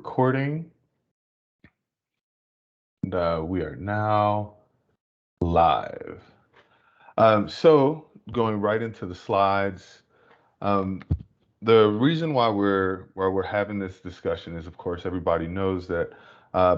recording. And we are now live. So going right into the slides. Um, the reason why we're having this discussion is, of course, everybody knows that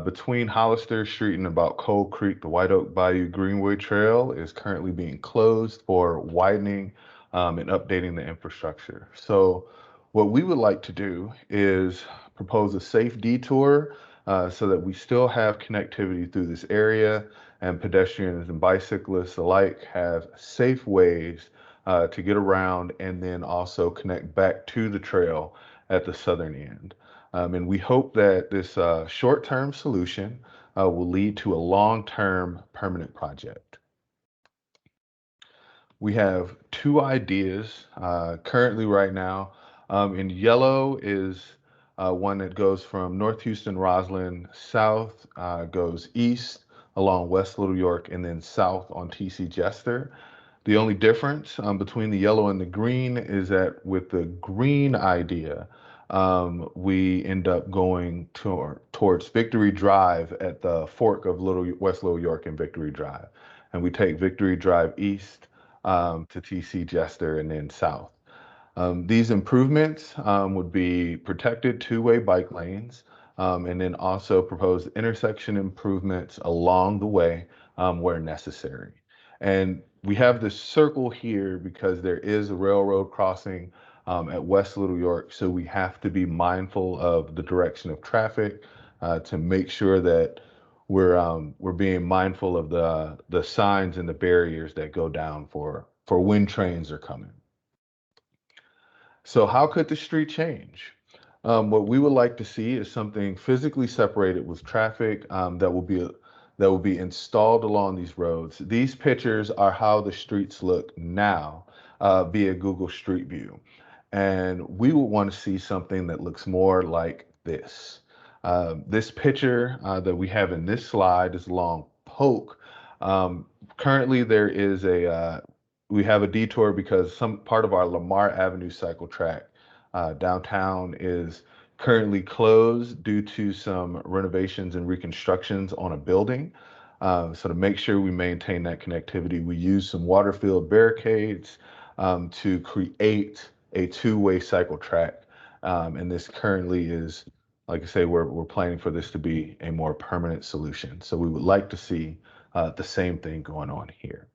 between Hollister Street and about Coal Creek, the White Oak Bayou Greenway Trail is currently being closed for widening and updating the infrastructure. So what we would like to do is propose a safe detour so that we still have connectivity through this area and pedestrians and bicyclists alike have safe ways to get around and then also connect back to the trail at the southern end. And we hope that this short-term solution will lead to a long-term permanent project. We have two ideas currently right now. In yellow is one that goes from North Houston, Roslyn, south, goes east along West Little York, and then south on TC Jester. The only difference between the yellow and the green is that with the green idea, we end up going towards Victory Drive at the fork of West Little York and Victory Drive. And we take Victory Drive east to TC Jester and then south. These improvements would be protected two-way bike lanes and then also propose intersection improvements along the way where necessary. And we have this circle here because there is a railroad crossing at West Little York, so we have to be mindful of the direction of traffic to make sure that we're being mindful of the signs and the barriers that go down for when trains are coming. So how could the street change? What we would like to see is something physically separated with traffic that will be installed along these roads. These pictures are how the streets look now via Google Street View. And we would want to see something that looks more like this. This picture that we have in this slide is along Polk. Currently, we have a detour because some part of our Lamar Avenue cycle track downtown is currently closed due to some renovations and reconstructions on a building. So to make sure we maintain that connectivity, we use some water-filled barricades to create a two-way cycle track. And this currently is, like I say, we're planning for this to be a more permanent solution. So we would like to see the same thing going on here.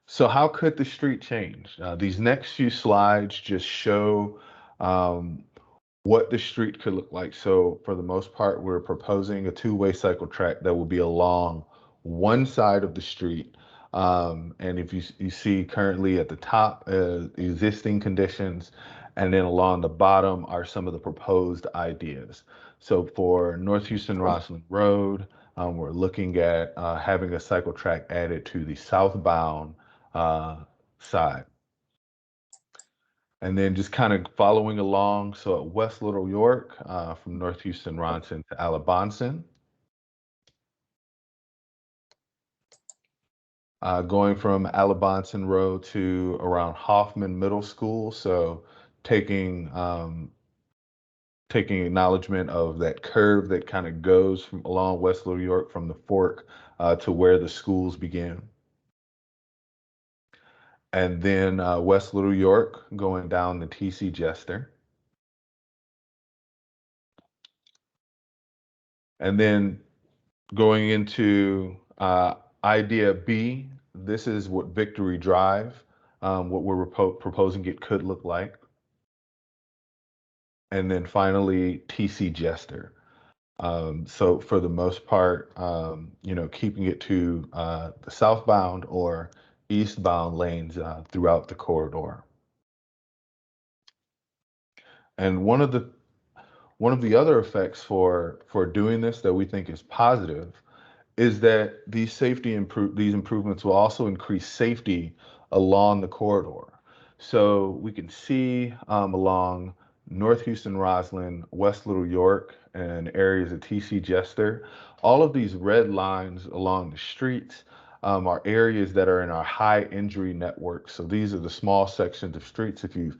So how could the street change? These next few slides just show what the street could look like. So for the most part, we're proposing a two-way cycle track that will be along one side of the street. And if you see currently at the top, existing conditions, and then along the bottom are some of the proposed ideas. So for North Houston Roslyn Road, we're looking at having a cycle track added to the southbound side. And then just kind of following along, so at West Little York, from North Houston Ronson to Alabonson, going from Alabonson Road to around Hoffman Middle School, so taking taking acknowledgement of that curve that kind of goes from along West Little York from the fork to where the schools begin. And then West Little York going down to TC Jester. And then going into idea B, this is what Victory Drive, what we're proposing it could look like. And then finally, TC Jester. So for the most part, keeping it to the southbound or eastbound lanes throughout the corridor. And one of the other effects for doing this that we think is positive is that these improvements will also increase safety along the corridor. So we can see along North Houston Roslyn, West Little York, and areas of TC Jester, all of these red lines along the streets are areas that are in our high injury network. So these are the small sections of streets. If you've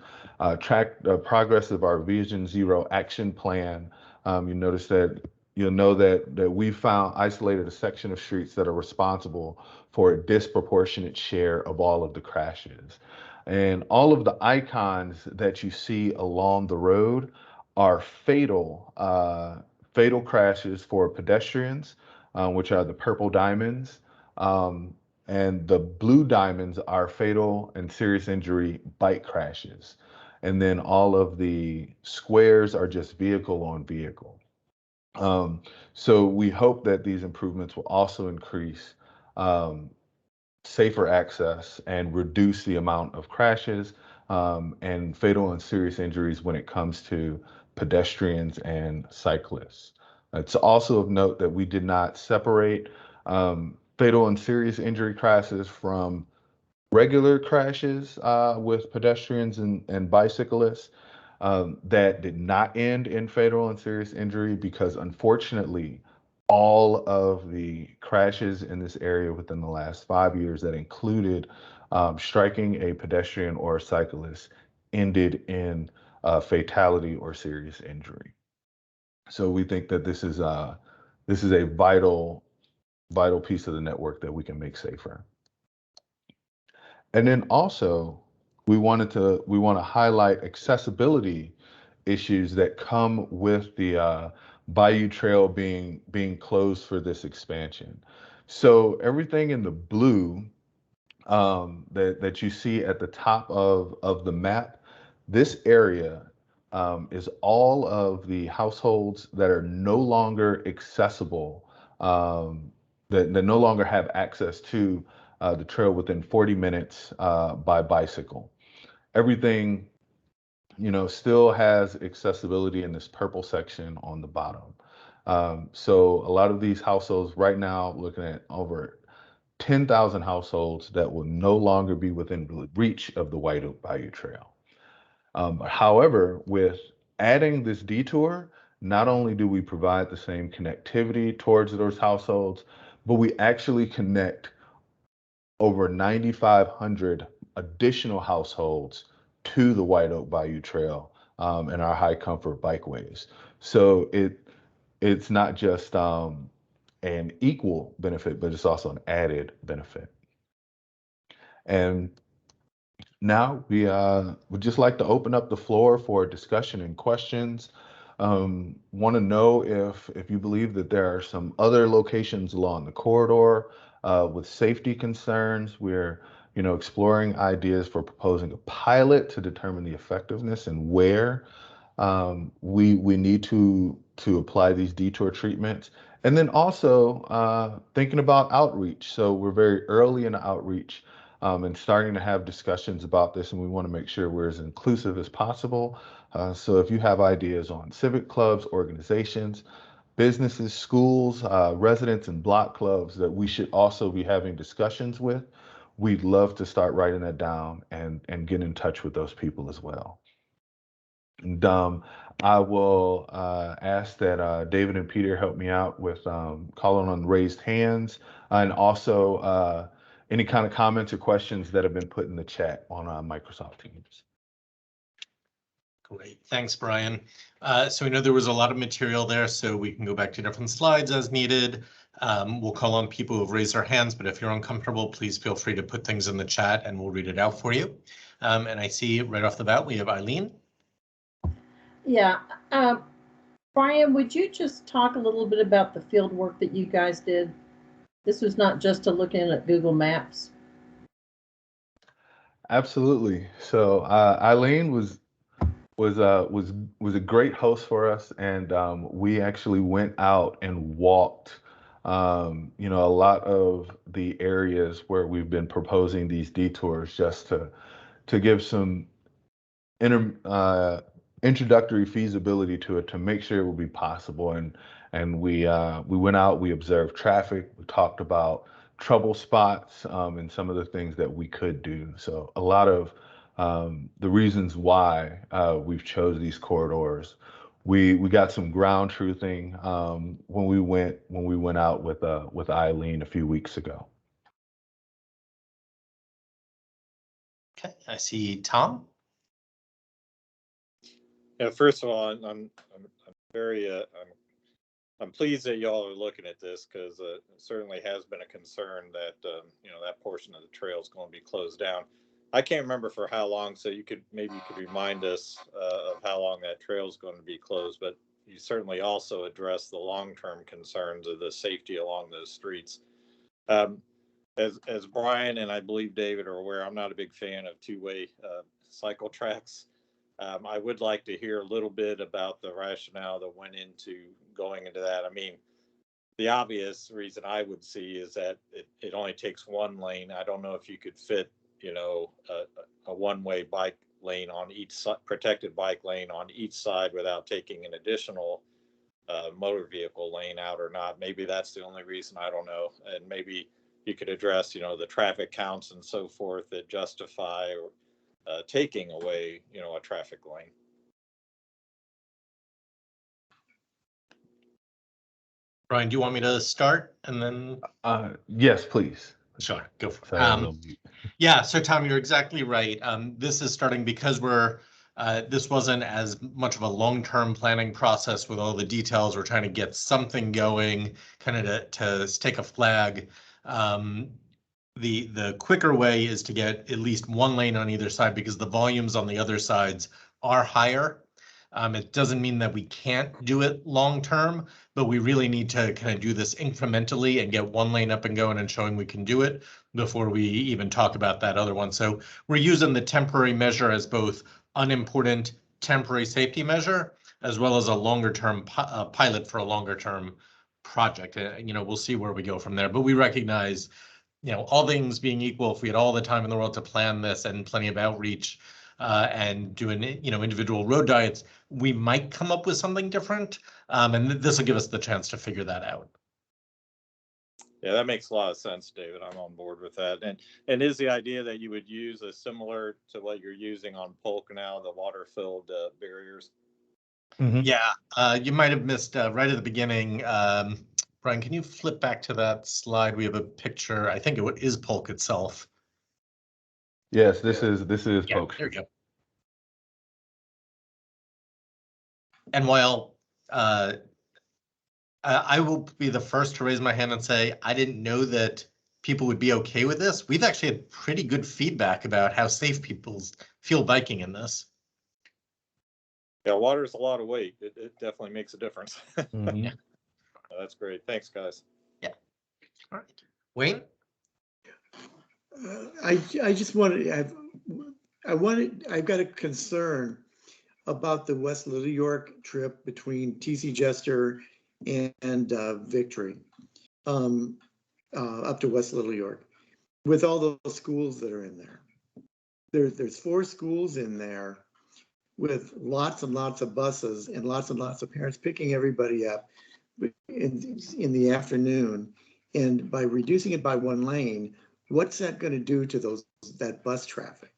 tracked the progress of our Vision Zero action plan, You notice that you'll know that we found isolated a section of streets that are responsible for a disproportionate share of all of the crashes. And all of the icons that you see along the road are fatal crashes for pedestrians, which are the purple diamonds. Um, and the blue diamonds are fatal and serious injury bike crashes. And then all of the squares are just vehicle on vehicle. Um, so we hope that these improvements will also increase um, safer access and reduce the amount of crashes and fatal and serious injuries when it comes to pedestrians and cyclists. It's also of note that we did not separate fatal and serious injury crashes from regular crashes with pedestrians and bicyclists that did not end in fatal and serious injury because unfortunately, all of the crashes in this area within the last 5 years that included striking a pedestrian or a cyclist ended in fatality or serious injury. So we think that this is a vital piece of the network that we can make safer. And then also, we want to highlight accessibility issues that come with the Bayou Trail being closed for this expansion. So everything in the blue that you see at the top of the map, this area is all of the households that are no longer accessible, that no longer have access to the trail within 40 minutes by bicycle. Everything, still has accessibility in this purple section on the bottom. So a lot of these households right now, looking at over 10,000 households that will no longer be within reach of the White Oak Bayou Trail. However, with adding this detour, not only do we provide the same connectivity towards those households, but we actually connect over 9,500 additional households to the White Oak Bayou Trail and our high comfort bikeways. So it's not just an equal benefit, but it's also an added benefit. And now we would just like to open up the floor for discussion and questions. Want to know if you believe that there are some other locations along the corridor with safety concerns. We're exploring ideas for proposing a pilot to determine the effectiveness and where we need to apply these detour treatments, and then also thinking about outreach. So we're very early in the outreach and starting to have discussions about this, and we want to make sure we're as inclusive as possible. So if you have ideas on civic clubs, organizations, businesses, schools, residents, and block clubs that we should also be having discussions with, we'd love to start writing that down and get in touch with those people as well. And I will ask that David and Peter help me out with calling on raised hands and also any kind of comments or questions that have been put in the chat on Microsoft Teams. Great, thanks, Brian. So we know there was a lot of material there, so we can go back to different slides as needed. We'll call on people who've raised their hands, but if you're uncomfortable, please feel free to put things in the chat and we'll read it out for you. And I see right off the bat, we have Eileen. Yeah, Brian, would you just talk a little bit about the field work that you guys did? This was not just to look in at Google Maps. Absolutely. So Eileen was a great host for us, and we actually went out and walked, a lot of the areas where we've been proposing these detours just to give some introductory feasibility to it to make sure it will be possible. And we went out, we observed traffic, we talked about trouble spots and some of the things that we could do. So a lot of the reasons why we've chose these corridors. We got some ground truthing when we went out with Eileen a few weeks ago. Okay, I see Tom. Yeah, first of all, I'm very I'm pleased that y'all are looking at this, because it certainly has been a concern that that portion of the trail is going to be closed down. I can't remember for how long, so you could remind us of how long that trail is going to be closed. But you certainly also address the long-term concerns of the safety along those streets. As Brian and I believe David are aware, I'm not a big fan of two-way cycle tracks. I would like to hear a little bit about the rationale that went into going into that. I mean, the obvious reason I would see is that it only takes one lane. I don't know if you could fit, a one-way bike lane on each side, protected bike lane on each side, without taking an additional motor vehicle lane out or not. Maybe that's the only reason. I don't know. And maybe you could address, the traffic counts and so forth that justify taking away, a traffic lane. Brian, do you want me to start and then? Yes, please. Sure, go for it. Sorry, I was on mute. Yeah, so Tom, you're exactly right. This is starting because this wasn't as much of a long-term planning process with all the details. We're trying to get something going, kind of to stake a flag. The quicker way is to get at least one lane on either side, because the volumes on the other sides are higher. It doesn't mean that we can't do it long-term, but we really need to kind of do this incrementally and get one lane up and going and showing we can do it before we even talk about that other one. So we're using the temporary measure as both unimportant temporary safety measure, as well as a longer term pilot for a longer term project. We'll see where we go from there, but we recognize, all things being equal, if we had all the time in the world to plan this and plenty of outreach and doing, individual road diets, we might come up with something different. And this will give us the chance to figure that out. Yeah, that makes a lot of sense, David. I'm on board with that. And is the idea that you would use a similar to what you're using on Polk now, the water-filled barriers? Mm-hmm. Yeah, you might have missed right at the beginning. Brian, can you flip back to that slide? We have a picture. I think it is Polk itself. Yes, this is Yeah, Polk. there we go. And while I will be the first to raise my hand and say I didn't know that people would be okay with this, we've actually had pretty good feedback about how safe people feel biking in this. Yeah, water is a lot of weight. It definitely makes a difference. Mm-hmm. Yeah. That's great. Thanks, guys. Yeah. All right. Wayne? I just wanted, I've got a concern about the West Little York trip between TC Jester and Victory, up to West Little York, with all those schools that are in there. There's 4 schools in there with lots and lots of buses and lots of parents picking everybody up in the afternoon. And by reducing it by 1 lane, what's that going to do to that bus traffic?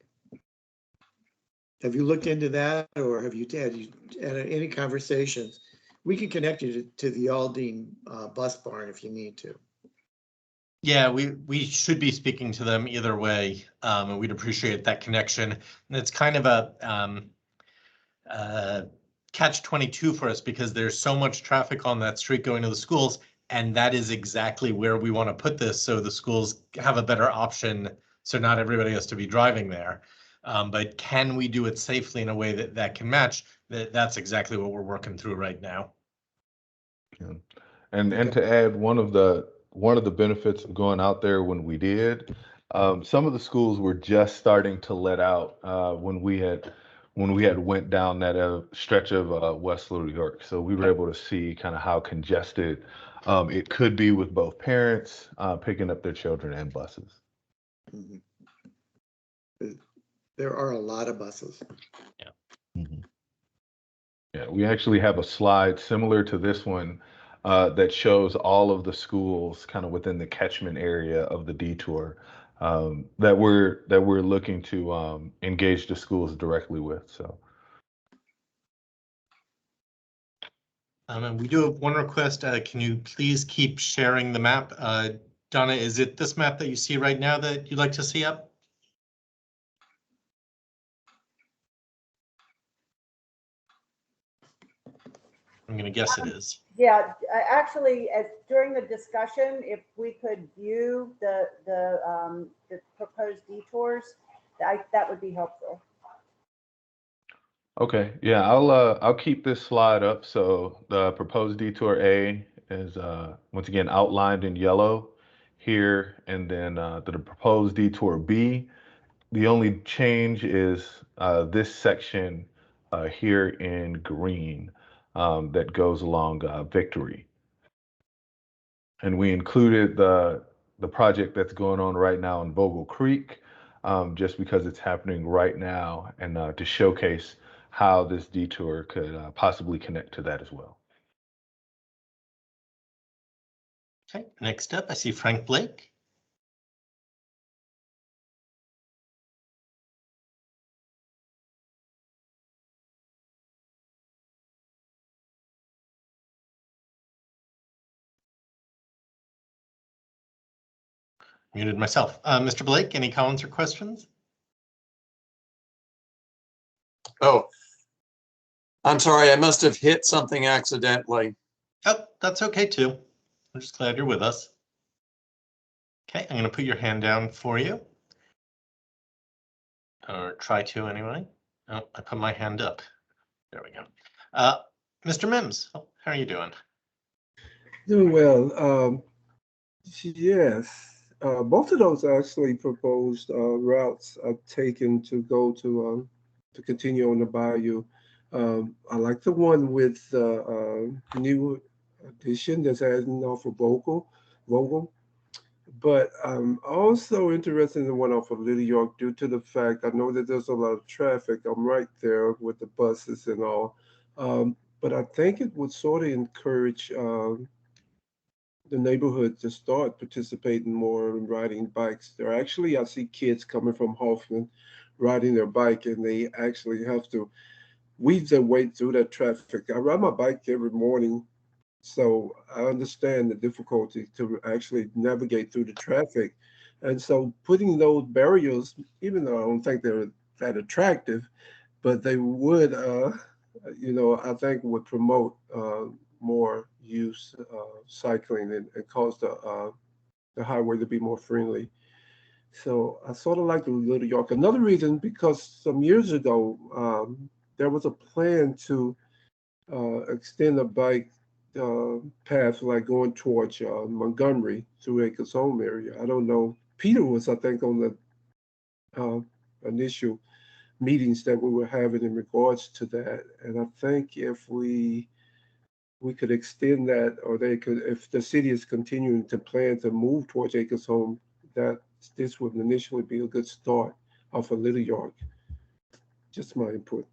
Have you looked into that, or have you had any conversations? We can connect you to the Aldine bus barn if you need to. Yeah, we should be speaking to them either way, and we'd appreciate that connection. And it's kind of a catch-22 for us, because there's so much traffic on that street going to the schools, and that is exactly where we want to put this, so the schools have a better option, so not everybody has to be driving there. But can we do it safely in a way that can match? That's exactly what we're working through right now. Yeah. And to add, one of the benefits of going out there when we did, some of the schools were just starting to let out when we had went down that stretch of West Little York. So we were able to see kind of how congested it could be with both parents picking up their children and buses. Mm-hmm. There are a lot of buses. Yeah. Mm-hmm. Yeah, we actually have a slide similar to this one that shows all of the schools kind of within the catchment area of the Detour that we're looking to engage the schools directly with. So. And we do have one request. Can you please keep sharing the map? Donna, is it this map that you see right now that you'd like to see up? I'm gonna guess it is. Yeah, actually, during the discussion, if we could view the proposed detours, that would be helpful. Okay, yeah, I'll keep this slide up. So the proposed detour A is once again outlined in yellow here, and then the proposed detour B. The only change is this section here in green that goes along Victory. And we included the project that's going on right now in Vogel Creek, just because it's happening right now, and to showcase how this detour could possibly connect to that as well. Okay, next up, I see Frank Blake. Muted myself. Mr. Blake, any comments or questions? Oh, I'm sorry. I must have hit something accidentally. Oh, that's okay too. I'm just glad you're with us. Okay, I'm going to put your hand down for you. Or try to anyway. Oh, I put my hand up. There we go. Mr. Mims, how are you doing? Doing well. Yes, both of those actually proposed routes I've taken to go to continue on the Bayou. I like the one with new addition that's adding off of Vogel. But I'm also interested in the one off of Little York due to the fact I know that there's a lot of traffic. I'm right there with the buses and all. But I think it would sort of encourage the neighborhood to start participating more in riding bikes. There actually, I see kids coming from Hoffman riding their bike, and they actually have to weave their way through that traffic. I ride my bike every morning, so I understand the difficulty to actually navigate through the traffic. And so putting those barriers, even though I don't think they're that attractive, but they would, I think would promote more use cycling and cause the highway to be more friendly. So I sort of like the Little York. Another reason, because some years ago, there was a plan to extend a bike path like going towards Montgomery through Acres Home area. I don't know. Peter was, I think, on the initial meetings that we were having in regards to that. And I think if we could extend that, or they could, if the city is continuing to plan to move towards Acres Home, that this would initially be a good start off of Little York. Just my input.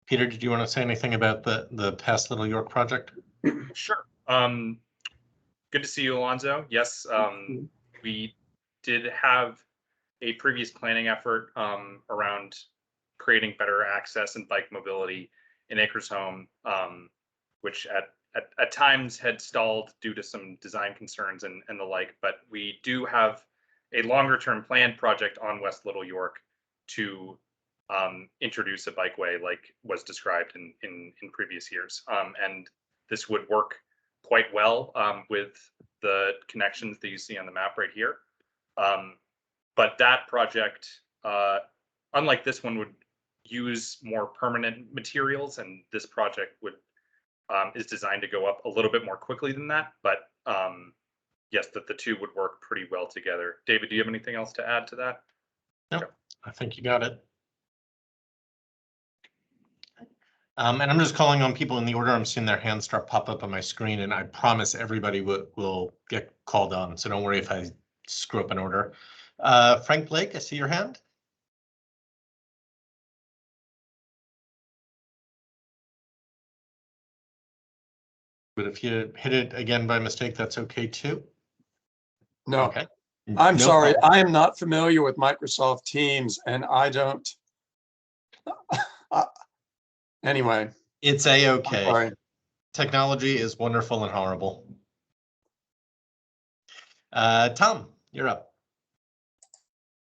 Peter, did you want to say anything about the past Little York project? Sure. Good to see you, Alonzo. Yes, we did have a previous planning effort around creating better access and bike mobility in Acres Home, which at times had stalled due to some design concerns and the like. But we do have a longer term planned project on West Little York to introduce a bikeway like was described in previous years. And this would work quite well with the connections that you see on the map right here. But that project, unlike this one, would use more permanent materials, and this project would is designed to go up a little bit more quickly than that. But yes, that the two would work pretty well together. David, do you have anything else to add to that? No, I think you got it. And I'm just calling on people in the order I'm seeing their hands start pop up on my screen, and I promise everybody will get called on. So don't worry if I screw up an order. Frank Blake, I see your hand. But if you hit it again by mistake, that's okay too. No, Okay. I'm No sorry. problem. I am not familiar with Microsoft Teams, and I don't. Anyway, It's I'm a-okay. sorry. Technology is wonderful and horrible. Tom, you're up.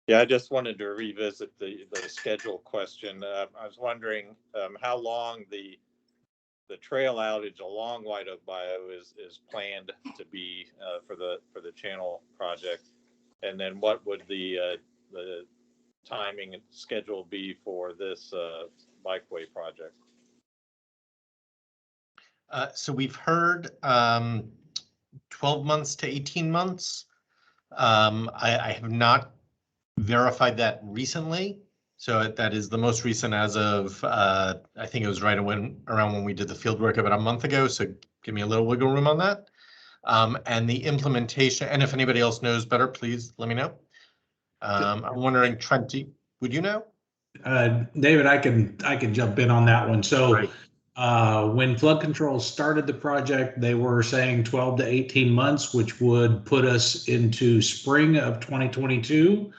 Yeah, I just wanted to revisit the schedule question. I was wondering how long the trail outage along White Oak Bayou is planned to be for the channel project, and then what would the timing and schedule be for this bikeway project? So we've heard 12 months to 18 months. I have not verified that recently. So that is the most recent as of, I think it was around when we did the field work about a month ago. So give me a little wiggle room on that. And the implementation, and if anybody else knows better, please let me know. I'm wondering, Trent, would you know? David, I can jump in on that one. So Right. when flood control started the project, they were saying 12 to 18 months, which would put us into spring of 2022.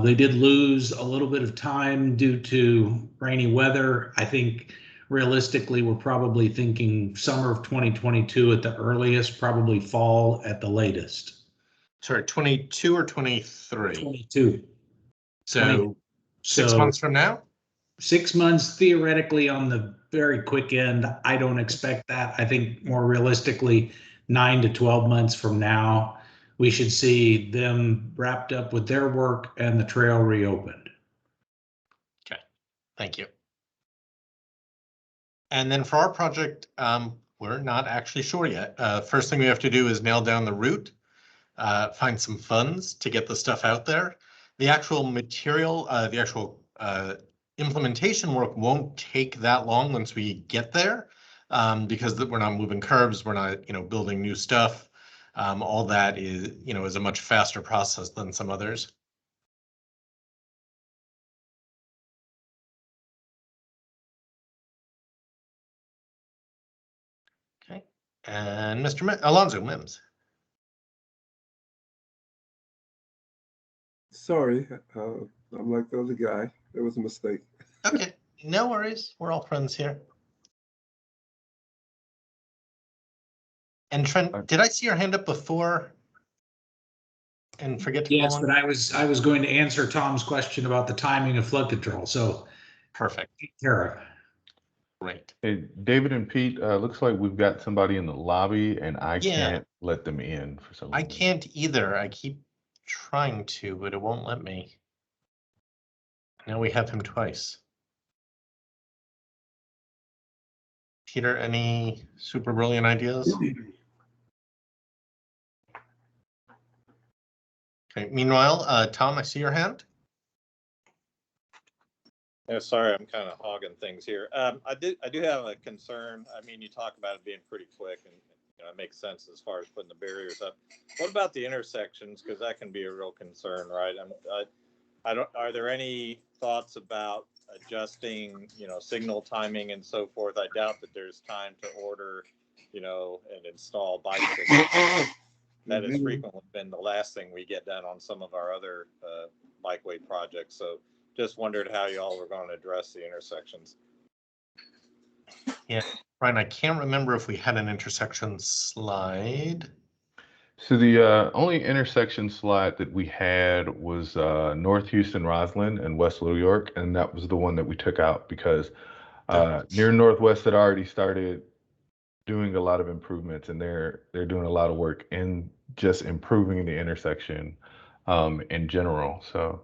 They did lose a little bit of time due to rainy weather. I think realistically, we're probably thinking summer of 2022 at the earliest, probably fall at the latest. Sorry, 22 or 23? 22. So 6 So months from now? 6 months theoretically on the very quick end. I don't expect that. I think more realistically, 9 to 12 months from now, we should see them wrapped up with their work and the trail reopened. Okay, thank you. And then for our project, we're not actually sure yet. First thing we have to do is nail down the route, find some funds to get the stuff out there. The actual material, the actual implementation work won't take that long once we get there, because we're not moving curbs, we're not, building new stuff. All that is a much faster process than some others. Okay, and Mr. Alonzo Mims. Sorry, I'm like the other guy. There was a mistake. Okay, no worries. We're all friends here. And Trent, did I see your hand up before? And forget to Yes, call on? but I was going to answer Tom's question about the timing of flood control. So Perfect. take care of it. Great. Hey, David and Pete, looks like we've got somebody in the lobby and I can't let them in for some reason. I can't either. I keep trying to, but it won't let me. Now we have him twice. Peter, any super brilliant ideas? Okay, meanwhile, Tom, I see your hand. Yeah, sorry, I'm kind of hogging things here. I do have a concern. I mean, you talk about it being pretty quick, and it makes sense as far as putting the barriers up. What about the intersections? Because that can be a real concern, right? I don't. Are there any thoughts about adjusting, signal timing and so forth? I doubt that there's time to order, and install bicycles. That has frequently been the last thing we get done on some of our other bikeway projects. So just wondered how y'all were going to address the intersections. Yeah, Brian, I can't remember if we had an intersection slide. So the only intersection slide that we had was North Houston, Roslyn, and West Little York, and that was the one that we took out because near Northwest had already started doing a lot of improvements, and they're doing a lot of work in just improving the intersection in general. So,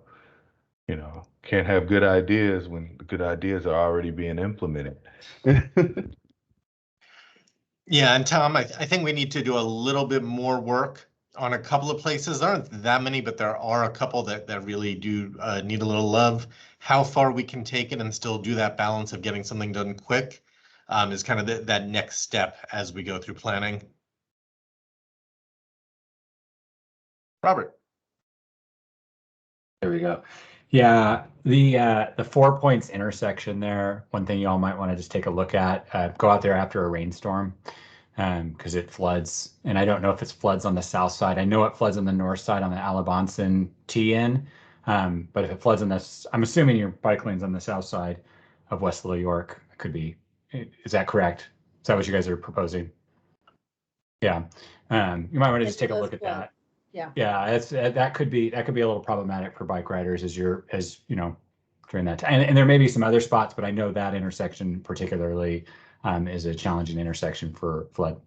can't have good ideas when the good ideas are already being implemented. Yeah, and Tom, I think we need to do a little bit more work on a couple of places. There aren't that many, but there are a couple that really do need a little love. How far we can take it and still do that balance of getting something done quick is kind of that next step as we go through planning. Robert. There we go. Yeah, the 4 points intersection there, one thing y'all might want to just take a look at, go out there after a rainstorm because it floods. And I don't know if it floods on the south side. I know it floods on the north side on the Alabonson T-in. But if it floods on this, I'm assuming your bike lane's on the south side of West Little York. It could be. Is that correct? Is that what you guys are proposing? Yeah. You might want to just take a look at that. Yeah. Yeah, that could be a little problematic for bike riders as you know, during that time. And there may be some other spots, but I know that intersection particularly is a challenging intersection for flood.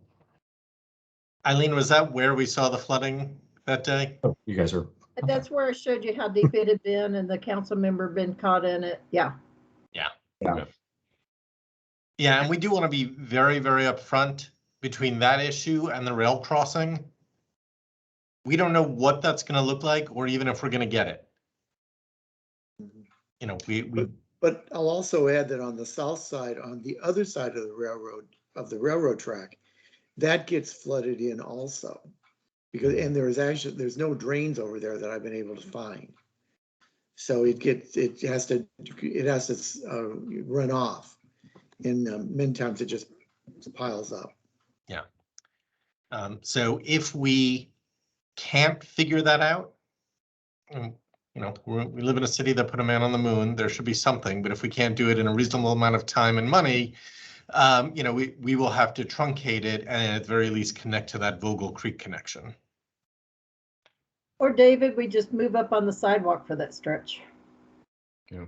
Eileen, was that where we saw the flooding that day? Oh, you guys are. That's where I showed you how deep it had been and the council member been caught in it. Yeah. Yeah. Yeah. Yeah, and we do want to be very, very upfront between that issue and the rail crossing. We don't know what that's going to look like, or even if we're going to get it. You know, But I'll also add that on the south side, on the other side of the railroad track, that gets flooded in also. Because, and there's no drains over there that I've been able to find. So it has to run off. And many times it just piles up. Yeah. So if we can't figure that out, you know, we live in a city that put a man on the moon, there should be something, but if we can't do it in a reasonable amount of time and money, you know, we will have to truncate it and at the very least connect to that Vogel Creek connection. Or David, we just move up on the sidewalk for that stretch. Yeah.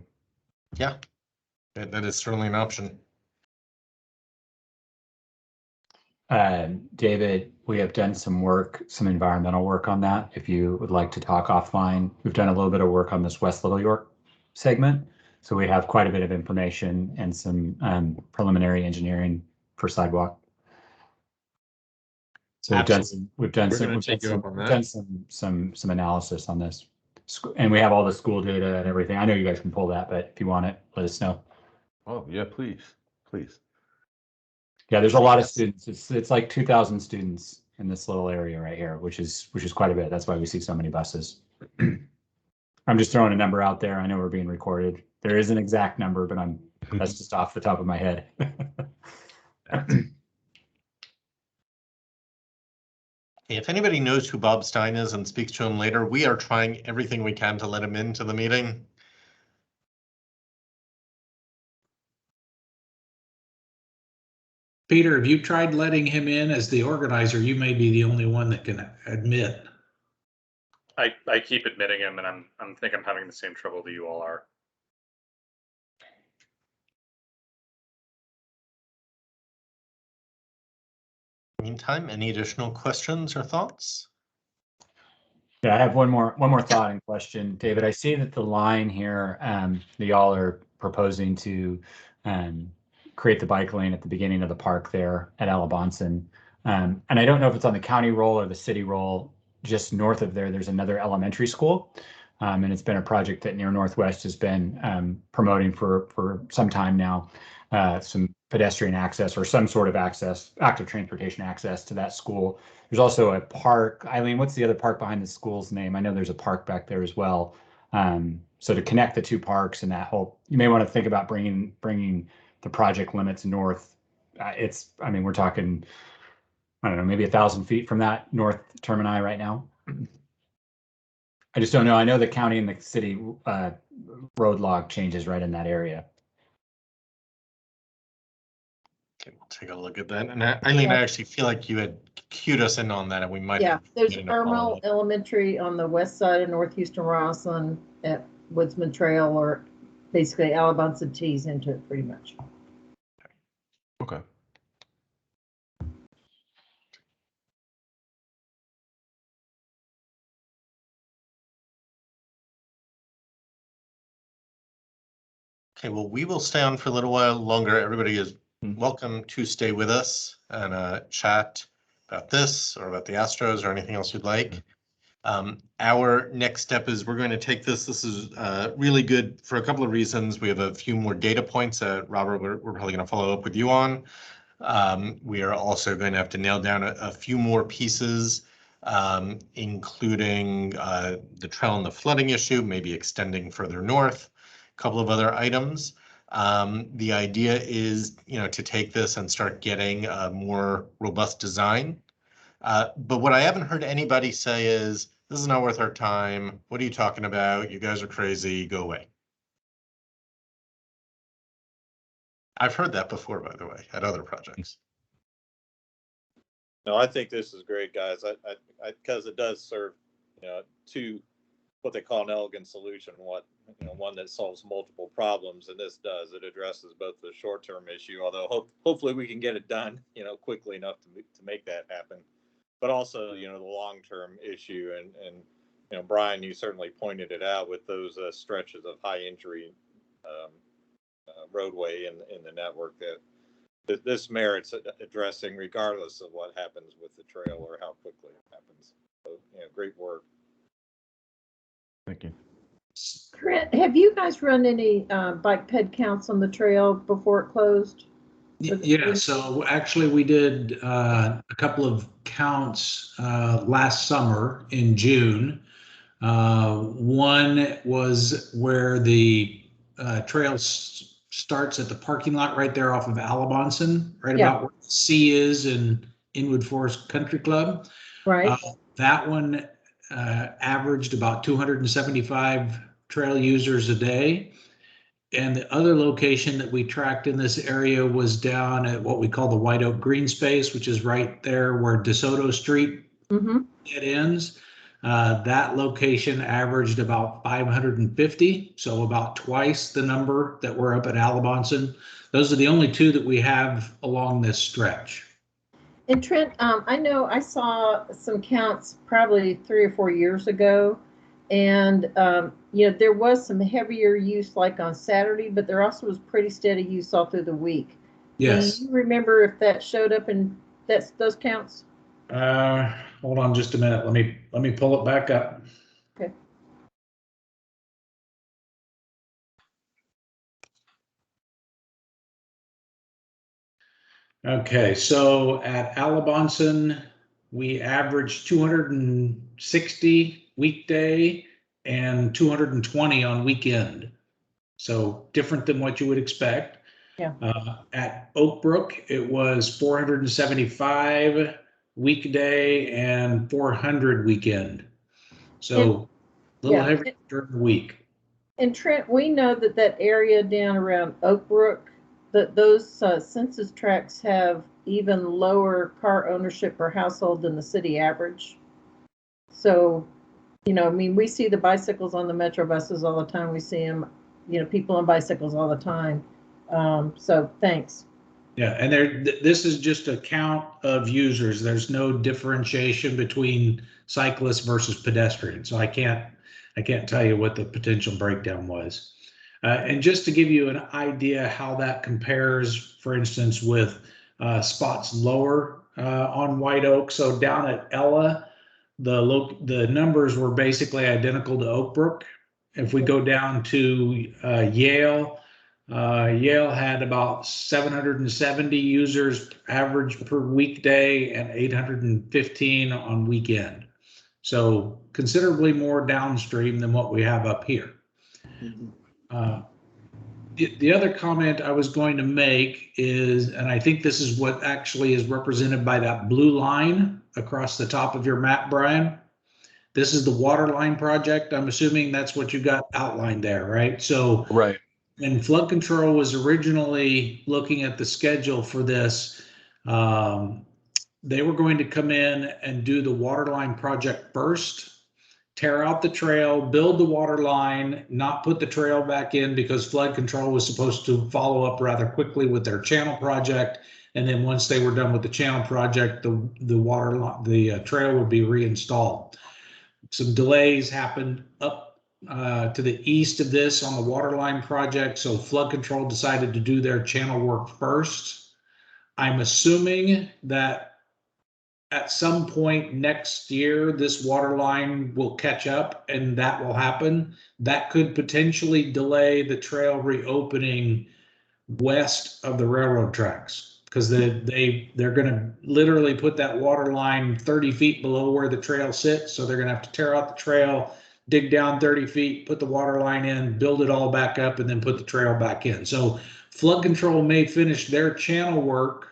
Yeah, that is certainly an option. David, we have done some environmental work on that. If you would like to talk offline, we've done a little bit of work on this West Little York segment. So we have quite a bit of information and some preliminary engineering for sidewalk. So we've done some analysis on this, and we have all the school data and everything. I know you guys can pull that, but if you want it, let us know. Oh yeah, please. Yeah, there's a lot of students. It's like 2,000 students in this little area right here, which is quite a bit. That's why we see so many buses. I'm just throwing a number out there. I know we're being recorded. There is an exact number, but that's just off the top of my head. If anybody knows who Bob Stein is and speaks to him later, we are trying everything we can to let him into the meeting. Peter, if you tried letting him in as the organizer, you may be the only one that can admit. I keep admitting him, and I'm having the same trouble that you all are. Meantime, any additional questions or thoughts? Yeah, I have one more thought and question, David. I see that the line here that y'all are proposing to create the bike lane at the beginning of the park there at Alabonson. And I don't know if it's on the county roll or the city roll. Just north of there, there's another elementary school. And it's been a project that Near Northwest has been promoting for some time now. Some pedestrian access or some sort of access, active transportation access to that school. There's also a park. Eileen, what's the other park behind the school's name? I know there's a park back there as well. So to connect the two parks and that whole, you may want to think about bringing the project limits north. I mean, we're talking, I don't know, maybe 1,000 feet from that north termini right now. I just don't know. I know the county and the city road log changes right in that area. Okay, we'll take a look at that. And Eileen, I actually feel like you had cued us in on that, and we might. Yeah, there's Irmal Elementary on the west side of North Houston Rosslyn at Woodsman Trail, or basically Alabonson tees into it pretty much. Okay. Okay, well, we will stay on for a little while longer. Everybody is welcome to stay with us and chat about this or about the Astros or anything else you'd like. Our next step is we're going to take this. This is really good for a couple of reasons. We have a few more data points that, Robert, we're probably going to follow up with you on. We are also going to have to nail down a few more pieces, including the trail and the flooding issue, maybe extending further north. Couple of other items. The idea is, to take this and start getting a more robust design. But what I haven't heard anybody say is, this is not worth our time. What are you talking about? You guys are crazy. Go away. I've heard that before, by the way, at other projects. No, I think this is great, guys. I because it does serve to what they call an elegant solution, one that solves multiple problems, and this does. It addresses both the short-term issue, although hopefully we can get it done, quickly enough to make that happen, but also, the long-term issue. And Brian, you certainly pointed it out with those stretches of high injury roadway in the network that this merits addressing, regardless of what happens with the trail or how quickly it happens. So, great work. Thank you. Trent, have you guys run any bike ped counts on the trail before it closed? Yeah, so actually we did a couple of counts last summer in June. One was where the trail starts at the parking lot right there off of Alabonson, right about where the C is in Inwood Forest Country Club. Right. That one averaged about 275 trail users a day. And the other location that we tracked in this area was down at what we call the White Oak Green Space, which is right there where DeSoto Street it ends. That location averaged about 550, so about twice the number that were up at Alabonson. Those are the only two that we have along this stretch. And Trent, I know I saw some counts probably 3 or 4 years ago, and there was some heavier use like on Saturday, but there also was pretty steady use all through the week. Yes. Do you remember if that showed up in those counts? Hold on just a minute. Let me pull it back up. Okay. Okay, so at Alabonson, we averaged 260 weekday and 220 on weekend. So different than what you would expect. Yeah. At Oak Brook, it was 475 weekday and 400 weekend. So a little heavier during the week. And Trent, we know that area down around Oak Brook, that those census tracts have even lower car ownership per household than the city average. So, we see the bicycles on the metro buses all the time. We see them, people on bicycles all the time. So thanks. Yeah, and this is just a count of users. There's no differentiation between cyclists versus pedestrians. So I can't tell you what the potential breakdown was. And just to give you an idea how that compares, for instance, with spots lower on White Oak. So down at Ella, the numbers were basically identical to Oak Brook. If we go down to Yale, Yale had about 770 users average per weekday and 815 on weekend. So considerably more downstream than what we have up here. The other comment I was going to make is, and I think this is what actually is represented by that blue line across the top of your map, Brian. This is the water line project. I'm assuming that's what you got outlined there, right? So right. When flood control was originally looking at the schedule for this, they were going to come in and do the water line project first, tear out the trail, build the water line, not put the trail back in because flood control was supposed to follow up rather quickly with their channel project. And then once they were done with the channel project, the trail would be reinstalled. Some delays happened up to the east of this on the water line project. So flood control decided to do their channel work first. I'm assuming that at some point next year, this water line will catch up and that will happen. That could potentially delay the trail reopening west of the railroad tracks because they're going to literally put that water line 30 feet below where the trail sits. So they're going to have to tear out the trail, dig down 30 feet, put the water line in, build it all back up, and then put the trail back in. So flood control may finish their channel work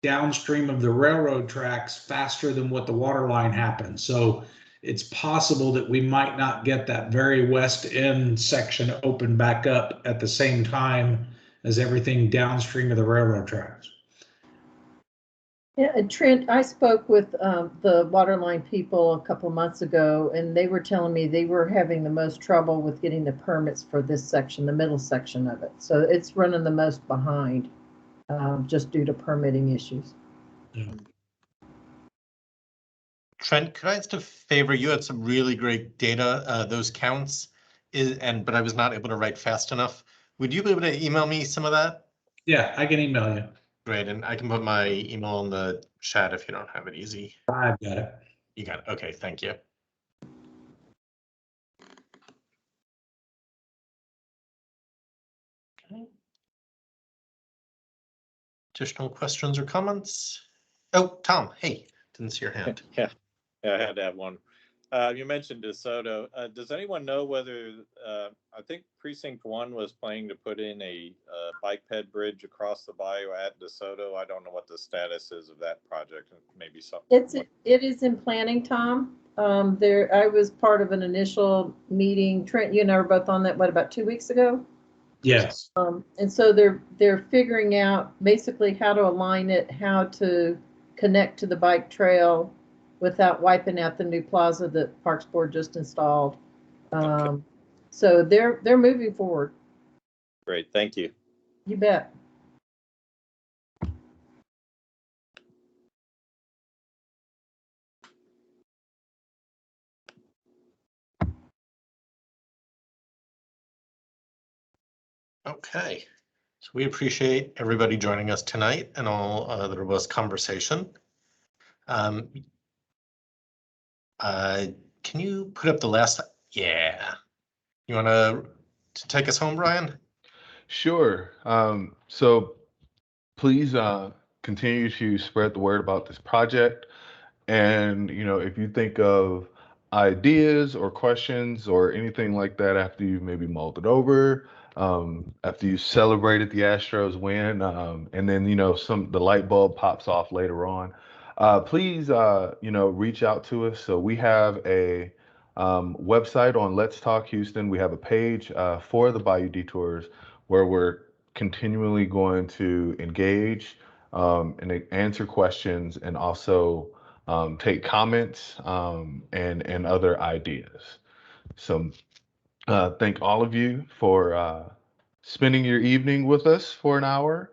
downstream of the railroad tracks faster than what the water line happens. So it's possible that we might not get that very west end section open back up at the same time as everything downstream of the railroad tracks. Yeah, and Trent, I spoke with the Waterline people a couple of months ago, and they were telling me they were having the most trouble with getting the permits for this section, the middle section of it. So it's running the most behind, just due to permitting issues. Trent, could I ask a favor? You had some really great data, those counts, but I was not able to write fast enough. Would you be able to email me some of that? Yeah, I can email you. Great, and I can put my email in the chat if you don't have it easy. I've got it. You got it. Okay, thank you. Okay. Additional questions or comments? Oh, Tom, hey, didn't see your hand. Yeah, I had to have one. You mentioned DeSoto. Does anyone know whether, I think Precinct 1 was planning to put in a bike ped bridge across the bayou at DeSoto? I don't know what the status is of that project. Maybe something. It is in planning, Tom. I was part of an initial meeting. Trent, you and I were both on that, about 2 weeks ago? Yes. And so they're figuring out basically how to align it, how to connect to the bike trail without wiping out the new plaza that Parks Board just installed. Okay. So they're moving forward. Great, thank you. You bet. Okay, so we appreciate everybody joining us tonight and all the robust conversation. Can you put up the last? Yeah. You want to take us home, Brian? Sure. So please continue to spread the word about this project. And, if you think of ideas or questions or anything like that after you've maybe mulled it over, after you celebrated the Astros win, and then, the light bulb pops off later on, please, reach out to us. So we have a website on Let's Talk Houston. We have a page for the Bayou Detours where we're continually going to engage and answer questions and also take comments and other ideas. So thank all of you for spending your evening with us for an hour.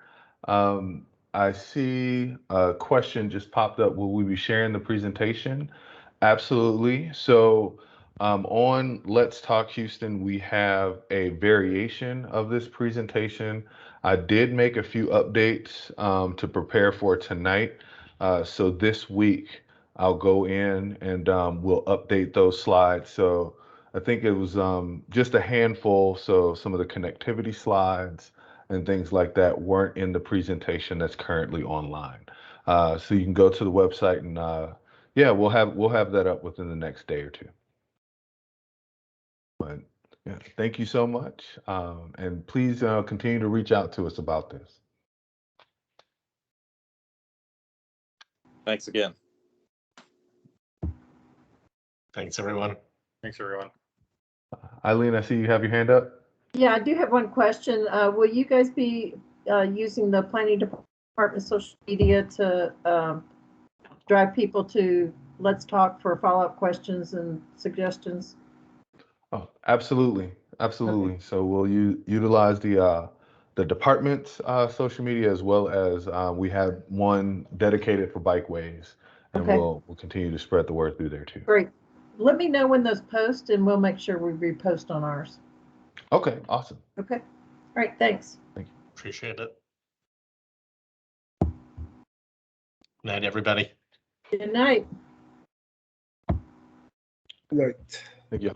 I see a question just popped up. Will we be sharing the presentation? Absolutely. So on Let's Talk Houston, we have a variation of this presentation. I did make a few updates to prepare for tonight. So this week, I'll go in and we'll update those slides. So I think it was just a handful. So some of the connectivity slides and things like that weren't in the presentation that's currently online. So you can go to the website and yeah, we'll have that up within the next day or two. But yeah, thank you so much, and please continue to reach out to us about this. Thanks again. Thanks, everyone. Thanks, everyone. Eileen, I see you have your hand up. Yeah, I do have one question. Will you guys be using the planning department social media to drive people to Let's Talk for follow-up questions and suggestions? Oh, absolutely, absolutely. Okay. So we'll utilize the department's social media as well as we have one dedicated for bikeways, and okay. we'll continue to spread the word through there too. Great. Let me know when those post, and we'll make sure we repost on ours. Okay, awesome. Okay. All right, thanks. Thank you. Appreciate it. Good night, everybody. Good night. Good night. Thank you.